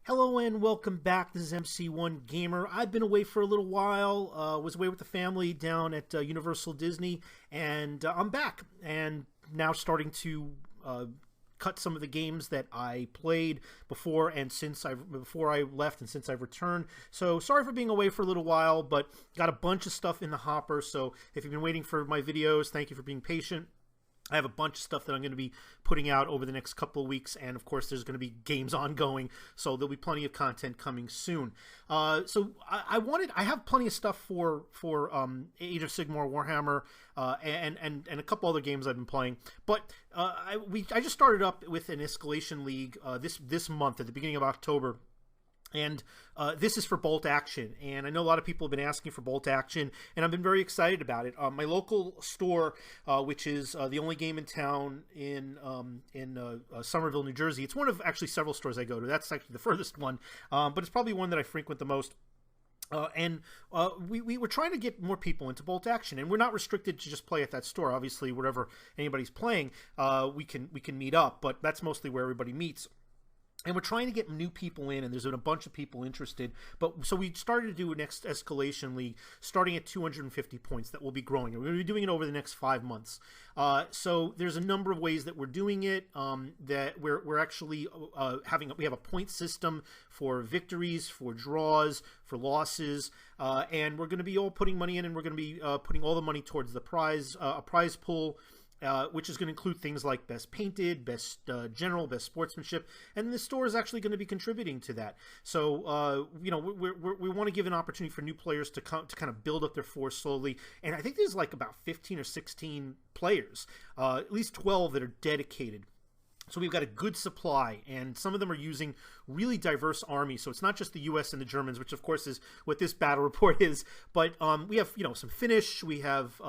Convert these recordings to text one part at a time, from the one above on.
Hello and welcome back. This is MC1 Gamer. I've been away for a little while. Was away with the family down at Universal Disney, and I'm back and now starting to cut some of the games that I played before and before I left and since I've returned. So sorry for being away for a little while, but got a bunch of stuff in the hopper. So if you've been waiting for my videos, thank you for being patient. I have a bunch of stuff that I'm going to be putting out over the next couple of weeks, and of course there's going to be games ongoing, so there'll be plenty of content coming soon. I have plenty of stuff for Age of Sigmar, Warhammer, and a couple other games I've been playing. But I just started up with an Escalation League this month at the beginning of October. And this is for Bolt Action, and I know a lot of people have been asking for Bolt Action, and I've been very excited about it. My local store, which is the only game in town in Somerville, New Jersey, it's one of actually several stores I go to. That's actually the furthest one, but it's probably one that I frequent the most. We were trying to get more people into Bolt Action, and we're not restricted to just play at that store. Obviously, wherever anybody's playing, we can meet up, but that's mostly where everybody meets. And we're trying to get new people in, and there's been a bunch of people interested. But so we started to do a next Escalation League starting at 250 points that will be growing. And we're going to be doing it over the next 5 months. So there's a number of ways that we're doing it. That we're actually we have a point system for victories, for draws, for losses, and we're going to be all putting money in, and we're going to be putting all the money towards the prize pool. Which is going to include things like best painted, best general, best sportsmanship, and the store is actually going to be contributing to that. So we want to give an opportunity for new players to kind of build up their force slowly. And I think there's like about 15 or 16 players, at least 12 that are dedicated. So we've got a good supply, and some of them are using really diverse armies. So it's not just the U.S. and the Germans, which of course is what this battle report is, but we have some Finnish, we have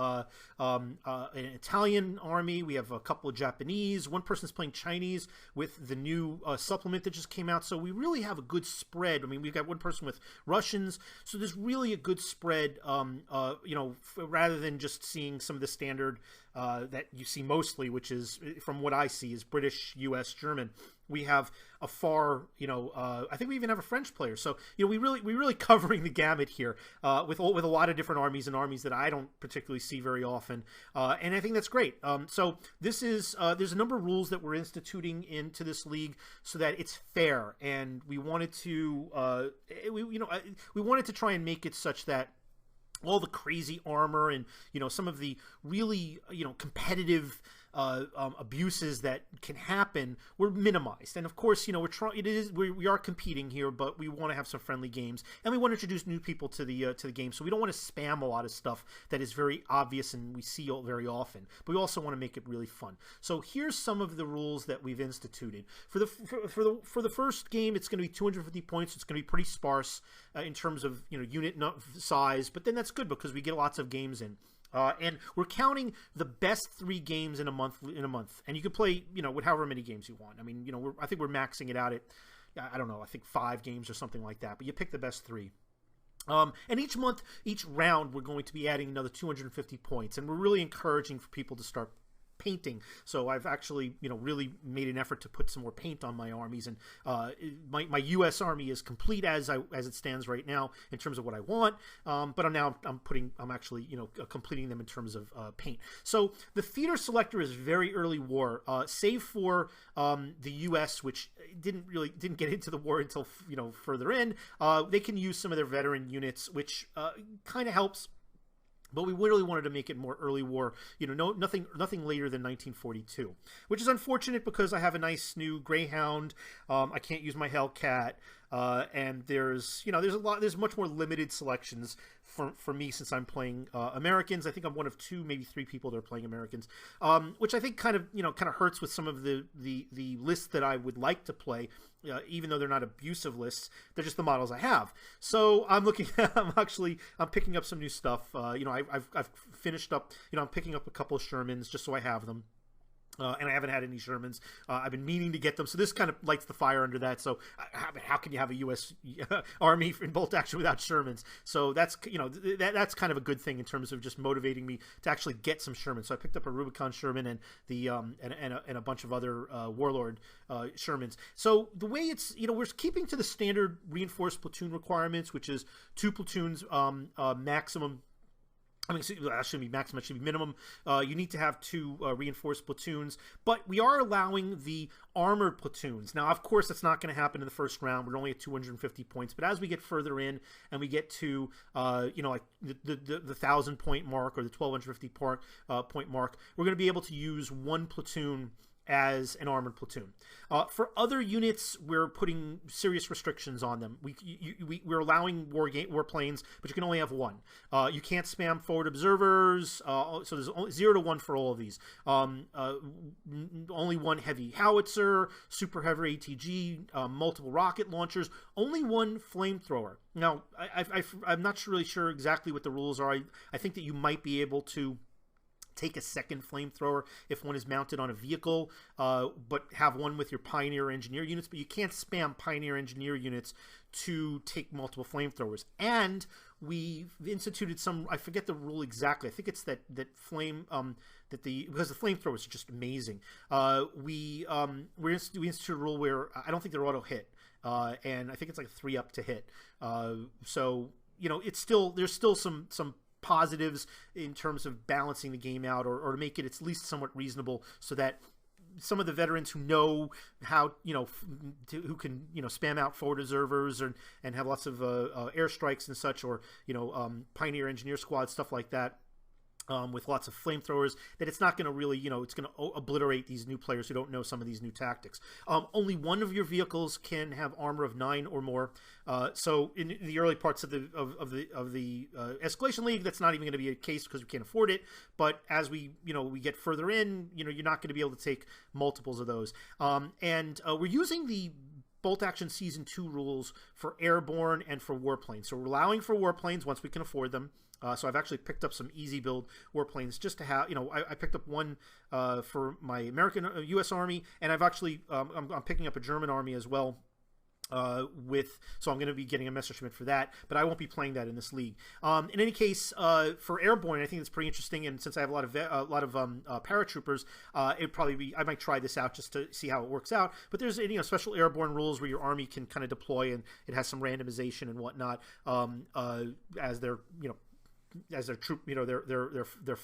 an Italian army, we have a couple of Japanese. One person's playing Chinese with the new supplement that just came out. So we really have a good spread. I mean, we've got one person with Russians, so there's really a good spread. Rather than just seeing some of the standard that you see mostly, which is, from what I see, is British, U.S., German. We have a far, I think we even have a French player. So, we're really covering the gamut here with a lot of different armies and armies that I don't particularly see very often. And I think that's great. So this is, there's a number of rules that we're instituting into this league so that it's fair. And we wanted to, we wanted to try and make it such that all the crazy armor and some of the really competitive abuses that can happen were minimized. And of course, we are competing here, but we want to have some friendly games, and we want to introduce new people to the game. So we don't want to spam a lot of stuff that is very obvious and we see very often, but we also want to make it really fun. So here's some of the rules that we've instituted for the first game. It's going to be 250 points. It's going to be pretty sparse in terms of unit size, but then that's good because we get lots of games in. And we're counting the best 3 games in a month, and you can play, with however many games you want. I mean, I think we're maxing it out at, I don't know, I think 5 games or something like that. But you pick the best 3. And each month, each round, we're going to be adding another 250 points, and we're really encouraging for people to start painting. So I've actually really made an effort to put some more paint on my armies, and my U.S. army is complete as it stands right now in terms of what I want, but I'm actually completing them in terms of paint. So the theater selector is very early war, save for the U.S., which didn't get into the war until further in. They can use some of their veteran units, which kind of helps. But we really wanted to make it more early war, nothing later than 1942, which is unfortunate because I have a nice new Greyhound. I can't use my Hellcat, and there's much more limited selections for me since I'm playing Americans. I think I'm one of 2, maybe 3 people that are playing Americans, which I think kind of hurts with some of the lists that I would like to play. Even though they're not abusive lists, they're just the models I have. So I'm picking up some new stuff. I've finished up. I'm picking up a couple of Shermans just so I have them. And I haven't had any Shermans. I've been meaning to get them, so this kind of lights the fire under that. So how can you have a U.S. Army in bolt action without Shermans? So that's that's kind of a good thing in terms of just motivating me to actually get some Shermans. So I picked up a Rubicon Sherman and the and a bunch of other Warlord Shermans. So the way it's we're keeping to the standard reinforced platoon requirements, which is 2 platoons maximum. I mean, that shouldn't be maximum, it should be minimum. You need to have 2 reinforced platoons, but we are allowing the armored platoons. Now, of course, that's not going to happen in the first round. We're only at 250 points, but as we get further in and we get to, like the 1,000 point mark or the 1,250 point mark, we're going to be able to use 1 platoon as an armored platoon. For other units, we're putting serious restrictions on them. We're allowing warplanes, but you can only have 1. You can't spam forward observers, so there's only 0 to 1 for all of these. Only 1 heavy howitzer, super heavy ATG, multiple rocket launchers, only 1 flamethrower. Now, I'm not really sure exactly what the rules are. I think that you might be able to take a second flamethrower if one is mounted on a vehicle, but have one with your Pioneer Engineer units. But you can't spam Pioneer Engineer units to take multiple flamethrowers. And we've instituted some, I forget the rule exactly. I think it's that flame because the flamethrowers are just amazing. We instituted a rule where I don't think they're auto hit, and I think it's like a 3 up to hit. So it's still there's still some positives in terms of balancing the game out, or to make it at least somewhat reasonable, so that some of the veterans who know how who can spam out forward observers and have lots of airstrikes and such, or Pioneer Engineer Squad, stuff like that, with lots of flamethrowers, that it's not going to really, it's going to obliterate these new players who don't know some of these new tactics. Only one of your vehicles can have armor of 9 or more. So in the early parts of the Escalation League, that's not even going to be a case because we can't afford it. But as we get further in, you're not going to be able to take multiples of those. And we're using the Bolt Action Season 2 rules for airborne and for warplanes. So we're allowing for warplanes once we can afford them. So I've actually picked up some easy build warplanes just to have, I picked up one for my American U.S. Army, and I've actually, I'm picking up a German Army as well. So I'm going to be getting a Messerschmitt for that, but I won't be playing that in this league. In any case, for airborne, I think it's pretty interesting, and since I have a lot of paratroopers, it'd probably be, I might try this out just to see how it works out. But there's special airborne rules where your army can kind of deploy, and it has some randomization and whatnot as their troop, they're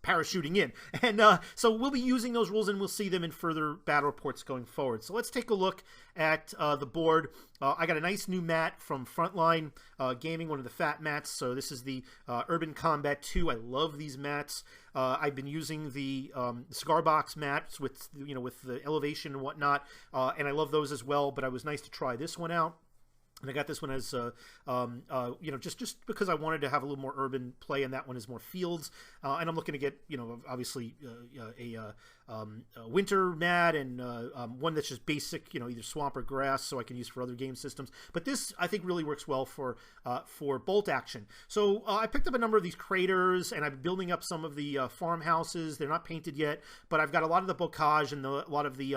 parachuting in. And so we'll be using those rules, and we'll see them in further battle reports going forward. So let's take a look at the board. I got a nice new mat from Frontline Gaming, one of the fat mats. So this is the Urban Combat 2. I love these mats. I've been using the cigar box mats with the elevation and whatnot, and I love those as well, but it was nice to try this one out. And I got this one as, just because I wanted to have a little more urban play, and that one is more fields. And I'm looking to get, obviously a winter mat, and one that's just basic, either swamp or grass, so I can use for other game systems. But this, I think, really works well for bolt action. So I picked up a number of these craters, and I'm building up some of the farmhouses. They're not painted yet, but I've got a lot of the bocage and a lot of the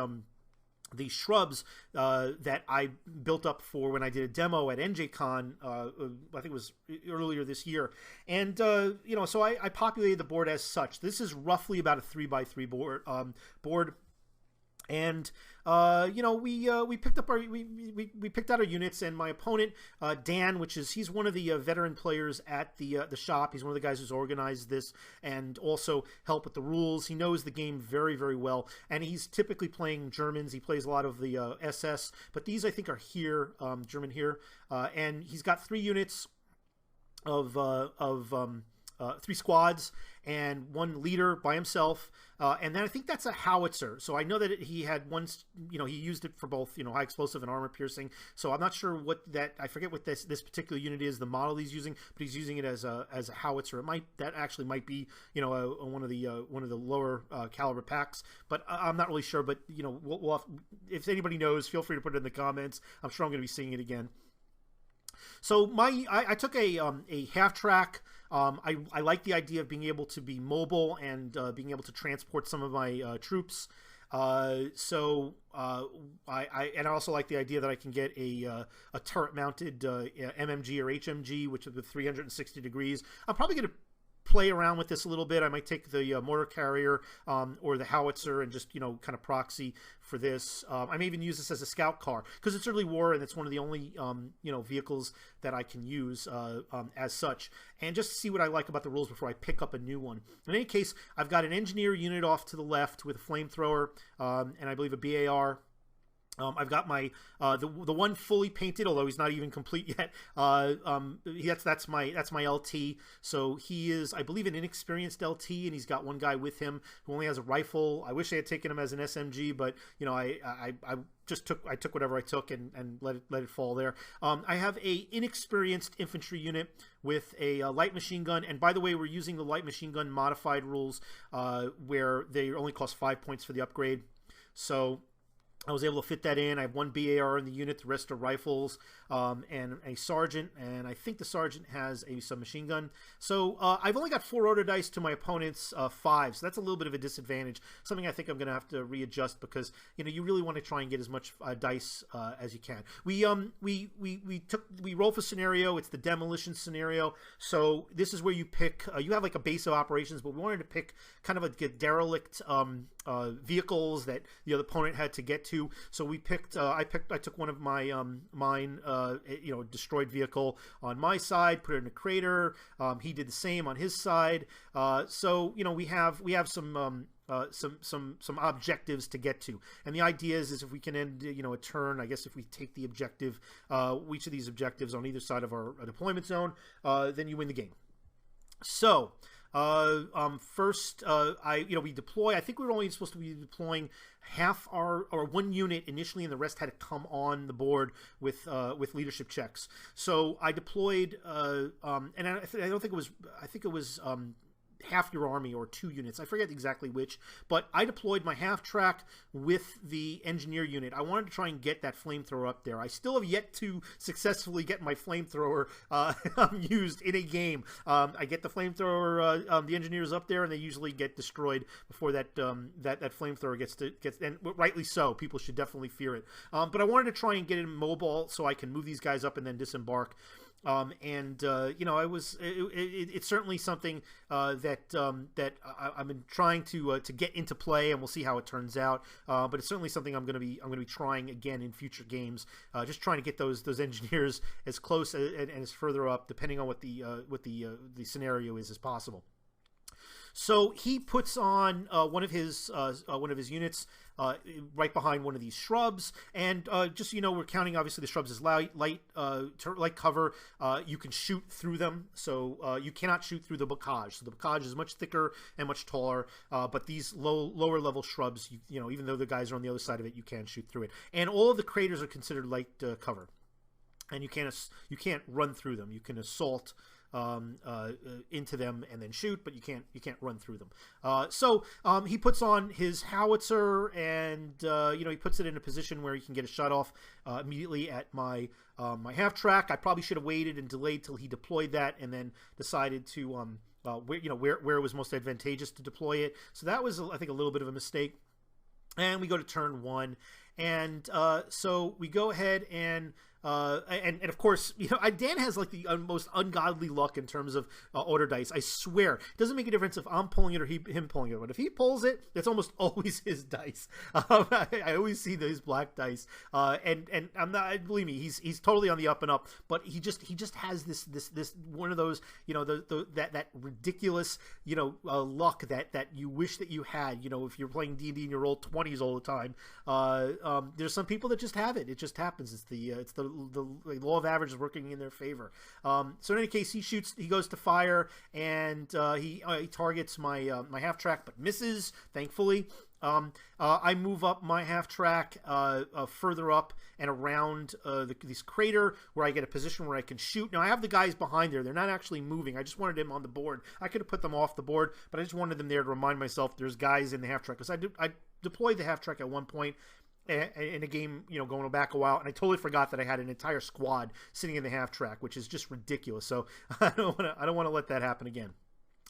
shrubs that I built up for when I did a demo at NJCon, I think it was earlier this year. And, so I populated the board as such. This is roughly about a 3x3 board. And we picked up we picked out our units, and my opponent Dan, he's one of the veteran players at the shop. He's one of the guys who's organized this and also helped with the rules. He knows the game very, very well, and he's typically playing Germans. He plays a lot of the SS, but these I think are here, German here, and he's got 3 units of 3 squads and 1 leader by himself, and then I think that's a howitzer. So I know that he had one, he used it for both, high explosive and armor piercing. So I'm not sure I forget what this particular unit is, the model he's using, but he's using it as a howitzer. That actually might be, one of the lower caliber packs, but I'm not really sure. But we'll have, if anybody knows, feel free to put it in the comments. I'm sure I'm going to be seeing it again. So I took a half track. I like the idea of being able to be mobile and being able to transport some of my troops. I also like the idea that I can get a turret mounted MMG or HMG, which is with 360 degrees. I'm probably going to play around with this a little bit. I might take the mortar carrier or the howitzer and just, kind of proxy for this. I may even use this as a scout car because it's early war and it's one of the only, vehicles that I can use as such. And just to see what I like about the rules before I pick up a new one. In any case, I've got an engineer unit off to the left with a flamethrower and I believe a BAR. I've got my the one fully painted, although he's not even complete yet. That's my LT. So he is, I believe, an inexperienced LT, and he's got one guy with him who only has a rifle. I wish I had taken him as an SMG, but I took whatever I took and let it fall there. I have a inexperienced infantry unit with a light machine gun, and by the way, we're using the light machine gun modified rules where they only cost 5 points for the upgrade. So I was able to fit that in. I have one BAR in the unit, the rest are rifles, and a sergeant, and I think the sergeant has a submachine gun. So I've only got 4 order dice to my opponent's 5, so that's a little bit of a disadvantage. Something I think I'm going to have to readjust because you really want to try and get as much dice as you can. We roll for scenario. It's the demolition scenario. So this is where you pick. You have like a base of operations, but we wanted to pick kind of a derelict vehicles that the opponent had to get to. So we picked. I took one of my mine. Destroyed vehicle on my side. Put it in a crater. He did the same on his side. So we have some objectives to get to, and the idea is if we can end a turn, I guess if we take the objective, each of these objectives on either side of our deployment zone, then you win the game. So first, we deploy. I think we were only supposed to be deploying half or one unit initially, and the rest had to come on the board with leadership checks. So I deployed, and I think it was half your army or 2 units. I forget exactly which, but I deployed my half track with the engineer unit. I wanted to try and get that flamethrower up there. I still have yet to successfully get my flamethrower used in a game. I get the flamethrower, the engineers up there, and they usually get destroyed before that flamethrower gets, and rightly so. People should definitely fear it. But I wanted to try and get it mobile so I can move these guys up and then disembark. It's certainly something that I've been trying to get into play, and we'll see how it turns out. But it's certainly something I'm going to be trying again in future games. Just trying to get those engineers as close and as further up, depending on what the scenario is, as possible. So he puts on one of his units right behind one of these shrubs, and just we're counting obviously the shrubs as light cover. You can shoot through them, so you cannot shoot through the bocage. So the bocage is much thicker and much taller, but these lower level shrubs, even though the guys are on the other side of it, you can shoot through it. And all of the craters are considered light cover, and you can't run through them. You can assault into them and then shoot, but you can't run through them. So he puts on his howitzer, and he puts it in a position where he can get a shot off immediately at my half track. I probably should have waited and delayed till he deployed that, and then decided to where it was most advantageous to deploy it. So that was, I think, a little bit of a mistake. And we go to turn 1, and so we go ahead and of course, Dan has like the most ungodly luck in terms of order dice. I swear, it doesn't make a difference if I'm pulling it or him pulling it. But if he pulls it, it's almost always his dice. I always see those black dice, and I'm not. Believe me, he's totally on the up and up. But he just has this one of those that ridiculous luck that you wish that you had. If you're playing D&D and you roll 20s all the time, there's some people that just have it. It just happens. It's the law of averages working in their favor. So in any case, he goes to fire, and he targets my half track, but misses, thankfully. I move up my half track further up and around this crater, where I get a position where I can shoot. Now I have the guys behind there. They're not actually moving. I just wanted them on the board. I could have put them off the board, but I just wanted them there to remind myself there's guys in the half track, because I deployed the half track at one point, in a game, going back a while, and I totally forgot that I had an entire squad sitting in the half track, which is just ridiculous. So I don't want to let that happen again.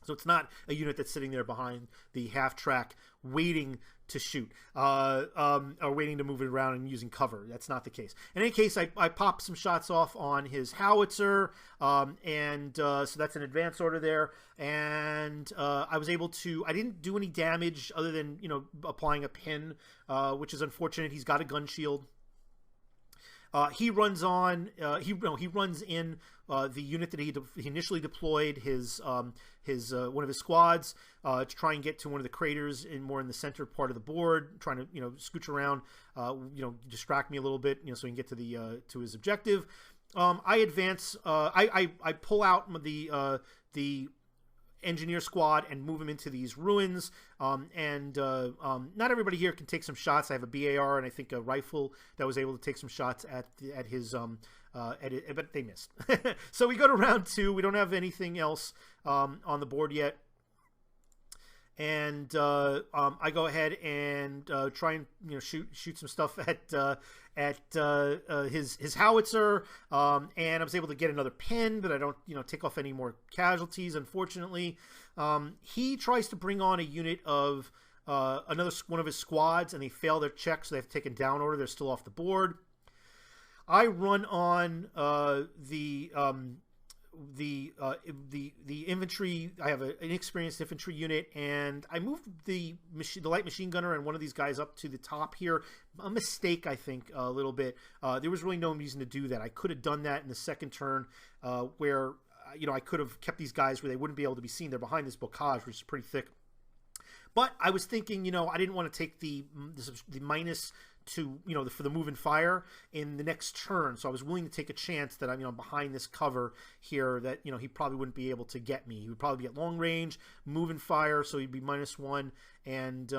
So it's not a unit that's sitting there behind the half track waiting to shoot, or waiting to move it around and using cover. That's not the case. In any case, I popped some shots off on his howitzer, so that's an advance order there. And I was able to, I didn't do any damage other than, applying a pin, which is unfortunate. He's got a gun shield. He runs on. He runs in the unit that he initially deployed. His one of his squads to try and get to one of the craters more in the center part of the board, trying to scooch around, distract me a little bit, so he can get to the to his objective. I advance. I pull out the engineer squad and move him into these ruins, not everybody here can take some shots. I have a BAR and I think a rifle that was able to take some shots at his but they missed. So we go to round 2. We don't have anything else on the board yet, and I go ahead and try and shoot some stuff at his howitzer, and I was able to get another pin, but I don't take off any more casualties, unfortunately. He tries to bring on a unit of another one of his squads, and they fail their check, so they have to take a down order. They're still off the board. I run on the infantry. I have an inexperienced infantry unit, and I moved the light machine gunner and one of these guys up to the top here. A mistake, I think, a little bit. There was really no reason to do that. I could have done that in the second turn, where I could have kept these guys where they wouldn't be able to be seen. They're behind this bocage, which is pretty thick. But I was thinking, I didn't want to take the minus to for the move and fire in the next turn, so I was willing to take a chance that I'm behind this cover here, that he probably wouldn't be able to get me. He would probably be at long range, move and fire, so he'd be -1, and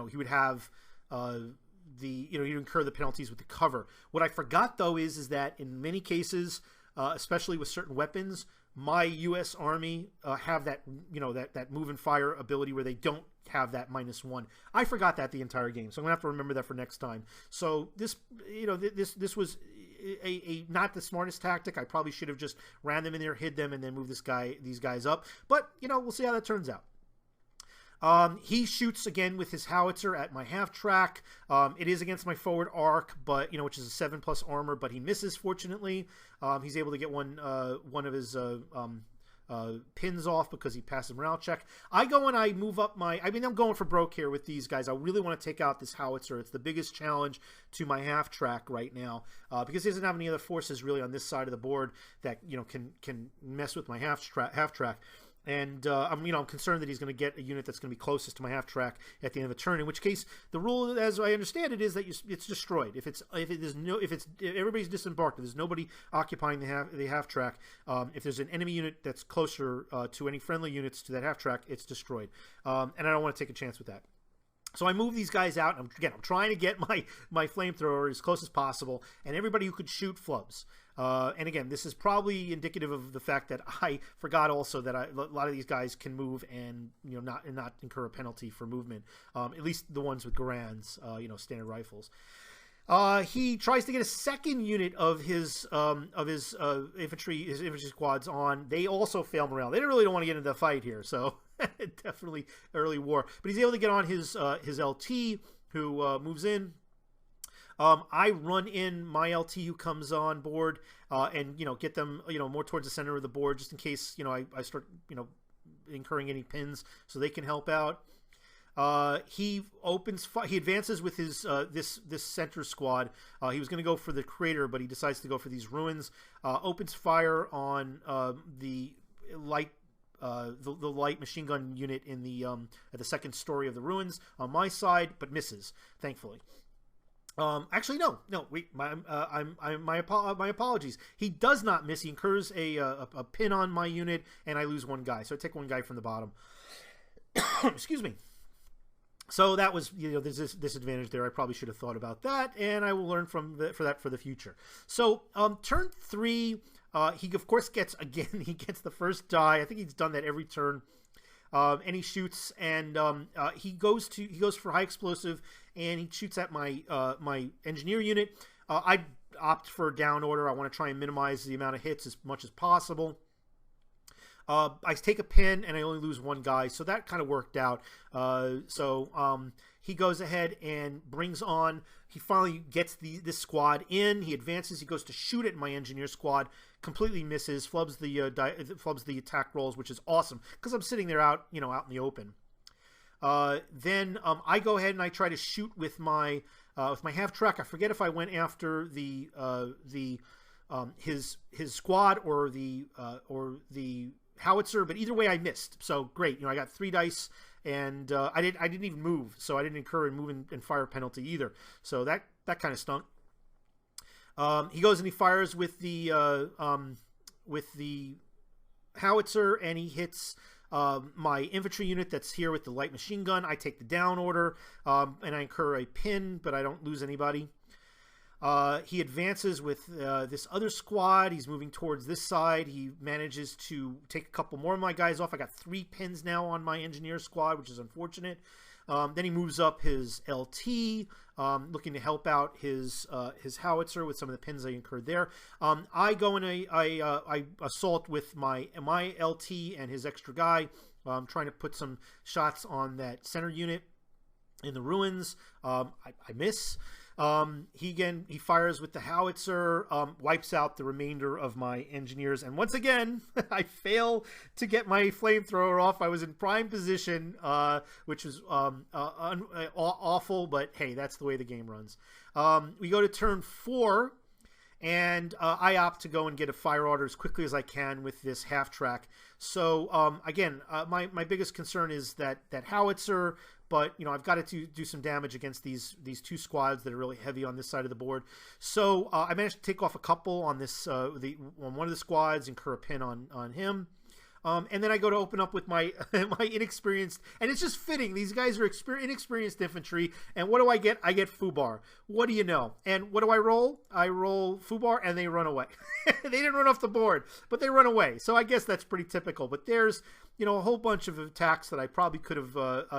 he would have he'd incur the penalties with the cover. What I forgot though is that in many cases, especially with certain weapons, my U.S. Army have that that move and fire ability where they don't have that -1. I forgot that the entire game, so I'm gonna have to remember that for next time. So this this was a not the smartest tactic. I probably should have just ran them in there, hid them, and then moved these guys up. But we'll see how that turns out. He shoots again with his howitzer at my half track. It is against my forward arc, but which is a 7+ armor, but he misses, fortunately. He's able to get one of his pins off because he passed a morale check. I go and I move up I'm going for broke here with these guys. I really want to take out this howitzer. It's the biggest challenge to my half track right now, because he doesn't have any other forces really on this side of the board that can mess with my half track. And I'm concerned that he's going to get a unit that's going to be closest to my half track at the end of the turn. In which case, the rule, as I understand it, is that it's destroyed if everybody's disembarked. If there's nobody occupying the half track. If there's an enemy unit that's closer to any friendly units to that half track, it's destroyed. And I don't want to take a chance with that. So I move these guys out, and I'm trying to get my flamethrower as close as possible, and everybody who could shoot flubs. And again, this is probably indicative of the fact that I forgot also that a lot of these guys can move and not incur a penalty for movement. At least the ones with Garands, standard rifles. He tries to get a second unit of his infantry squads on. They also fail morale. They really don't want to get into the fight here, so definitely early war. But he's able to get on his LT, who moves in. I run in my LT who comes on board, and get them more towards the center of the board, just in case I start incurring any pins, so they can help out. He advances with his this center squad. He was going to go for the crater, but he decides to go for these ruins. Opens fire on the light machine gun unit in the at the second story of the ruins on my side, but misses, thankfully. Actually, no. Wait, my apologies. He does not miss. He incurs a pin on my unit, and I lose one guy. So I take one guy from the bottom. Excuse me. So that was, there's this disadvantage there. I probably should have thought about that, and I will learn for the future. So turn 3, he of course gets the first die. I think he's done that every turn. and he shoots, and he goes for high explosive, and he shoots at my my engineer unit. I opt for a down order. I want to try and minimize the amount of hits as much as possible. I take a pin and I only lose one guy, so that kind of worked out. He goes ahead and brings on. He finally gets this squad in. He advances. He goes to shoot at my engineer squad. Completely misses. Flubs the attack rolls, which is awesome because I'm sitting there out in the open. Then I go ahead and I try to shoot with my half track. I forget if I went after his squad or the howitzer, but either way I missed. So great, I got 3 dice, and I didn't even move, so I didn't incur a move and fire penalty either. So that kind of stunk. He goes and he fires with the howitzer, and he hits my infantry unit that's here with the light machine gun. I take the down order, and I incur a pin, but I don't lose anybody. He advances with this other squad. He's moving towards this side. He manages to take a couple more of my guys off. I got 3 pins now on my engineer squad, which is unfortunate. Then he moves up his LT, looking to help out his howitzer with some of the pins I incurred there. I go and I assault with my LT and his extra guy, trying to put some shots on that center unit in the ruins. I miss. He fires with the howitzer, wipes out the remainder of my engineers, and once again I fail to get my flamethrower off. I was in prime position, which was awful, but hey, that's the way the game runs. We go to turn 4, and I opt to go and get a fire order as quickly as I can with this half track. So again, my biggest concern is that howitzer. But I've got to do some damage against these 2 squads that are really heavy on this side of the board. So I managed to take off a couple on this on one of the squads, incur a pin on him. And then I go to open up with my my inexperienced, and it's just fitting. These guys are inexperienced infantry, and what do I get? I get Fubar. What do you know? And what do I roll? I roll Fubar, and they run away. They didn't run off the board, but they run away. So I guess that's pretty typical. But there's a whole bunch of attacks that I probably could have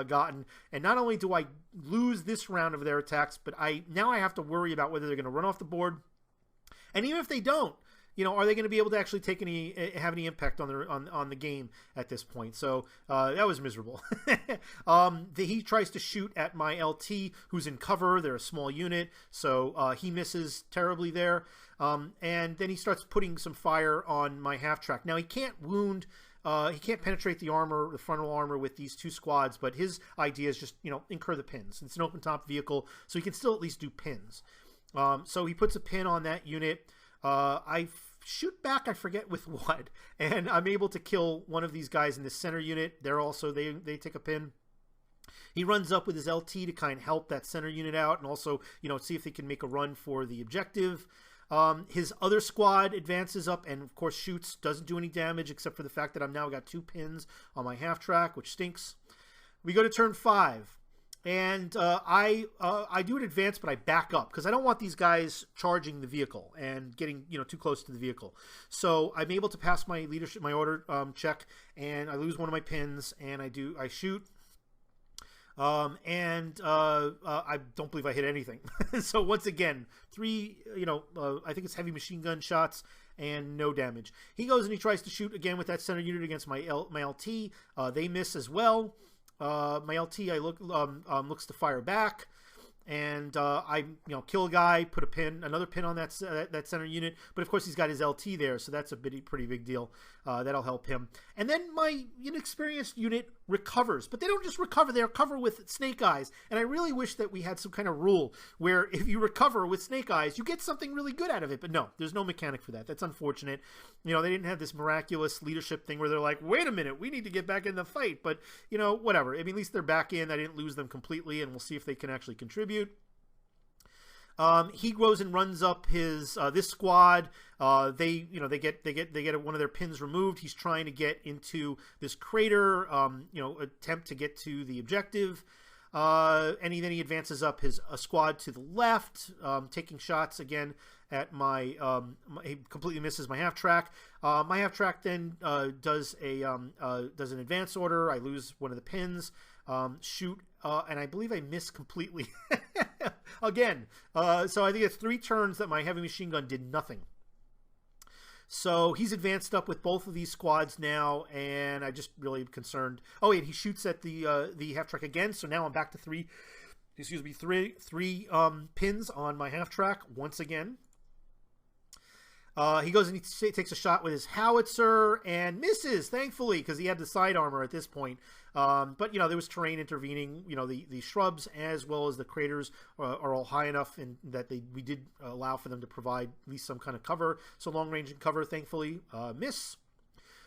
gotten, and not only do I lose this round of their attacks, but now I have to worry about whether they're going to run off the board, and even if they don't, are they going to be able to actually have any impact on the game at this point? So that was miserable. He tries to shoot at my LT, who's in cover. They're a small unit, so he misses terribly there. And then he starts putting some fire on my half track. Now he can't wound. He can't penetrate the armor, the frontal armor, with these 2 squads. But his idea is just incur the pins. It's an open top vehicle, so he can still at least do pins. So he puts a pin on that unit. I shoot back, I forget with what, and I'm able to kill one of these guys in the center unit. They take a pin. He runs up with his LT to kind of help that center unit out, and also see if they can make a run for the objective. His other squad advances up and of course shoots, doesn't do any damage except for the fact that I've now got 2 pins on my half track, which stinks. We go to turn 5. And I do an advance, but I back up because I don't want these guys charging the vehicle and getting too close to the vehicle. So I'm able to pass my order check, and I lose one of my pins, and I shoot. I don't believe I hit anything. So once again, 3 I think it's heavy machine gun shots and no damage. He goes and he tries to shoot again with that center unit against my LT. They miss as well. My LT looks to fire back, and I kill a guy, put another pin on that center unit. But of course he's got his LT there, so that's a pretty big deal. That'll help him. And then my inexperienced unit recovers, but they don't just recover; they recover with snake eyes. And I really wish that we had some kind of rule where if you recover with snake eyes, you get something really good out of it. But no, there's no mechanic for that. That's unfortunate. They didn't have this miraculous leadership thing where they're like, "Wait a minute, we need to get back in the fight." But whatever. I mean, at least they're back in. I didn't lose them completely, and we'll see if they can actually contribute. He goes and runs up his this squad. They get one of their pins removed. He's trying to get into this crater. Attempt to get to the objective. And then he advances up a squad to the left, taking shots again at he completely misses my half track. My half track then does an advance order. I lose one of the pins, shoot, and I believe I miss completely again. So I think it's 3 turns that my heavy machine gun did nothing. So he's advanced up with both of these squads now, and I just really am concerned. Oh, and he shoots at the half track again. So now I'm back to three pins on my half track once again. He goes and he takes a shot with his howitzer and misses, thankfully, because he had the side armor at this point. But, you know, there was terrain intervening. You know, the shrubs as well as the craters are all high enough and that we did allow for them to provide at least some kind of cover. So long range and cover, thankfully, miss.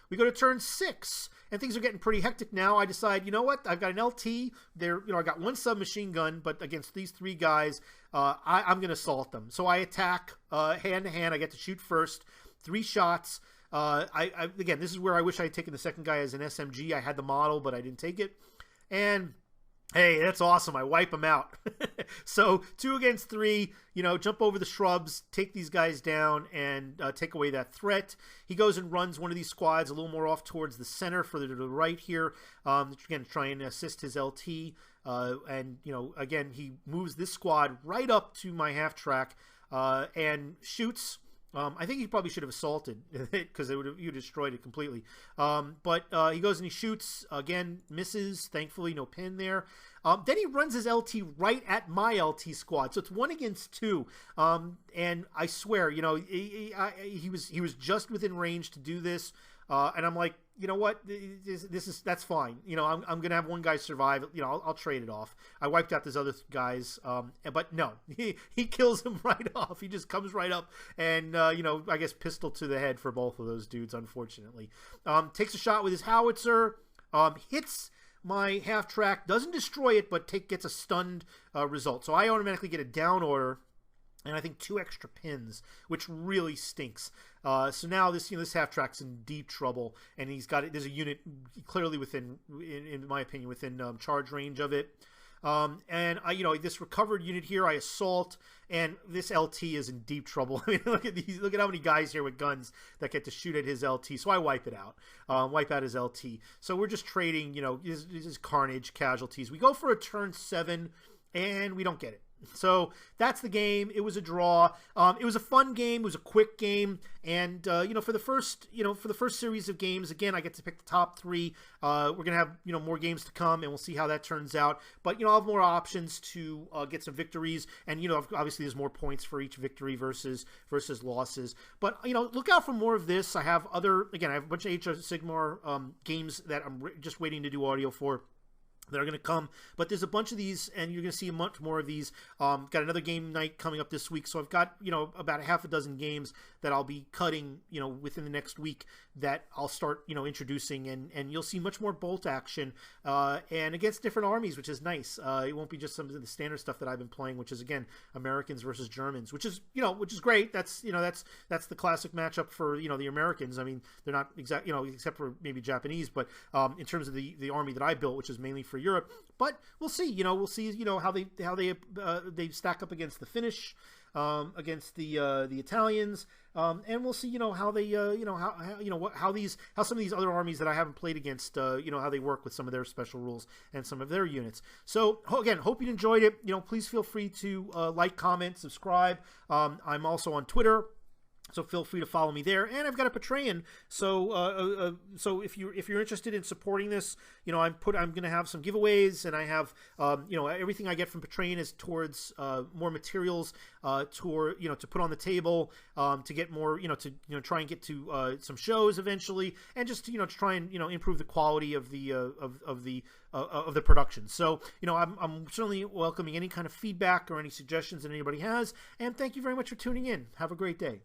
We go to turn 6, and things are getting pretty hectic now. I decide, you know what? I've got an LT. There, you know, I got 1 submachine gun, but against these 3 guys, I'm going to assault them. So I attack hand to hand. I get to shoot first. 3 shots. Again, this is where I wish I had taken the second guy as an SMG. I had the model, but I didn't take it. And hey, that's awesome. I wipe them out. So 2 against 3, you know, jump over the shrubs, take these guys down, and take away that threat. He goes and runs one of these squads a little more off towards the center, further to the right here. Again, try and assist his LT. And, you know, again, he moves this squad right up to my half track and shoots. I think he probably should have assaulted it because you destroyed it completely. But he goes and he shoots again, misses. Thankfully, no pin there. Then he runs his LT right at my LT squad, so it's 1 against 2. And I swear, you know, he was just within range to do this. And I'm like, you know what? That's fine. You know, I'm gonna have one guy survive. You know, I'll trade it off. I wiped out those other guys, but no, he kills him right off. He just comes right up and you know, I guess pistol to the head for both of those dudes. Unfortunately, takes a shot with his howitzer, hits my half track, doesn't destroy it, but gets a stunned result. So I automatically get a down order. And I think 2 extra pins, which really stinks. So now this half track's in deep trouble, and he's got it. There's a unit clearly within, in my opinion, within charge range of it. And you know, this recovered unit here, I assault, and this LT is in deep trouble. I mean, look at these. Look at how many guys here with guns that get to shoot at his LT. So I wipe it out, wipe out his LT. So we're just trading. You know, this is carnage, casualties. We go for a turn 7, and we don't get it. So that's the game. It was a draw. It was a fun game. It was a quick game, and you know, for the first series of games, again, I get to pick the top 3. We're gonna have, you know, more games to come, and we'll see how that turns out. But you know, I'll have more options to get some victories, and you know, obviously there's more points for each victory versus losses. But you know, look out for more of this. I have I have a bunch of Age of Sigmar games that I'm just waiting to do audio for, that are going to come, but there's a bunch of these, and you're going to see much more of these. Got another game night coming up this week, so I've got, you know, about a half a dozen games that I'll be cutting, you know, within the next week, that I'll start, you know, introducing, and you'll see much more bolt action, and against different armies, which is nice. It won't be just some of the standard stuff that I've been playing, which is, again, Americans versus Germans, which is great. That's, you know, that's the classic matchup for, you know, the Americans. I mean, they're not exact, you know, except for maybe Japanese, but in terms of the army that I built, which is mainly for Europe. But we'll see, you know, how they stack up against the Finnish, against the Italians, and we'll see, you know, how they how some of these other armies that I haven't played against, you know, how they work with some of their special rules and some of their units. So again, hope you enjoyed it. You know, please feel free to like, comment, subscribe. I'm also on Twitter, so feel free to follow me there, and I've got a Patreon. So so if you're interested in supporting this, you know, I'm going to have some giveaways, and I have you know, everything I get from Patreon is towards more materials to put on the table, to get more, to try and get to some shows eventually, and just to try and improve the quality of the production. So I'm certainly welcoming any kind of feedback or any suggestions that anybody has, and thank you very much for tuning in. Have a great day.